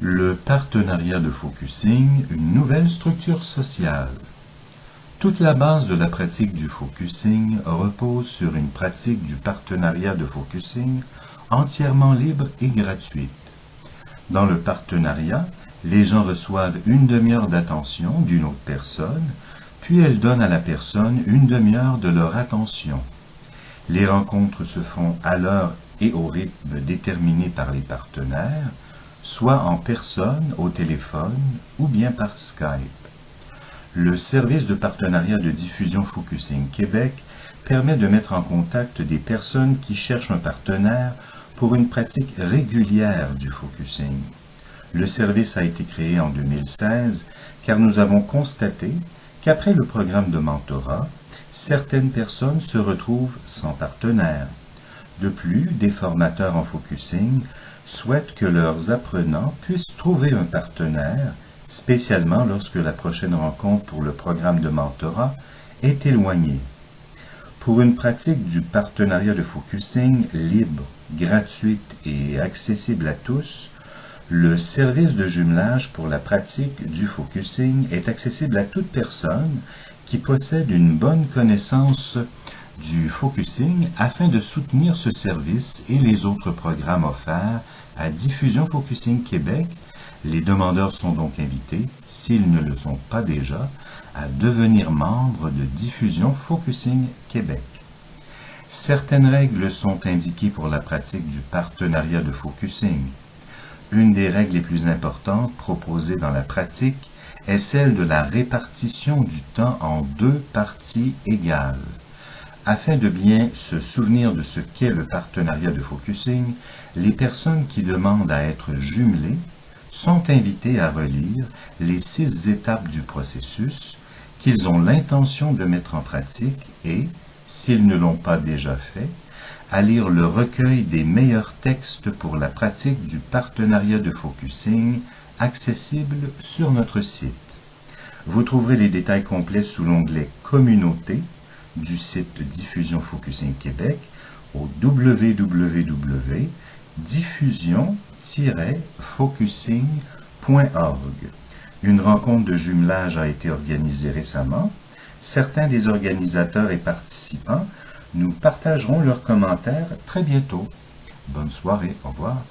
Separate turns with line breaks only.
Le partenariat de focusing, une nouvelle structure sociale. Toute la base de la pratique du focusing repose sur une pratique du partenariat de focusing entièrement libre et gratuite. Dans le partenariat, les gens reçoivent une demi-heure d'attention d'une autre personne, puis elles donnent à la personne une demi-heure de leur attention. Les rencontres se font à l'heure et au rythme déterminé par les partenaires, soit en personne, au téléphone ou bien par Skype. Le service de partenariat de diffusion Focusing Québec permet de mettre en contact des personnes qui cherchent un partenaire pour une pratique régulière du focusing. Le service a été créé en 2016 car nous avons constaté qu'après le programme de mentorat, certaines personnes se retrouvent sans partenaire. De plus, des formateurs en focusing souhaitent que leurs apprenants puissent trouver un partenaire, spécialement lorsque la prochaine rencontre pour le programme de mentorat est éloignée. Pour une pratique du partenariat de focusing libre, gratuite et accessible à tous, le service de jumelage pour la pratique du focusing est accessible à toute personne qui possède une bonne connaissance du focusing afin de soutenir ce service et les autres programmes offerts à Diffusion Focusing Québec. Les demandeurs sont donc invités, s'ils ne le sont pas déjà, à devenir membres de Diffusion Focusing Québec. Certaines règles sont indiquées pour la pratique du partenariat de focusing. Une des règles les plus importantes proposées dans la pratique est celle de la répartition du temps en deux parties égales. Afin de bien se souvenir de ce qu'est le partenariat de focusing, les personnes qui demandent à être jumelées sont invitées à relire les 6 étapes du processus qu'ils ont l'intention de mettre en pratique et, s'ils ne l'ont pas déjà fait, à lire le recueil des meilleurs textes pour la pratique du partenariat de focusing accessible sur notre site. Vous trouverez les détails complets sous l'onglet « Communauté » du site Diffusion Focusing Québec au www.diffusion-focusing.org. Une rencontre de jumelage a été organisée récemment. Certains des organisateurs et participants nous partageront leurs commentaires très bientôt. Bonne soirée, au revoir.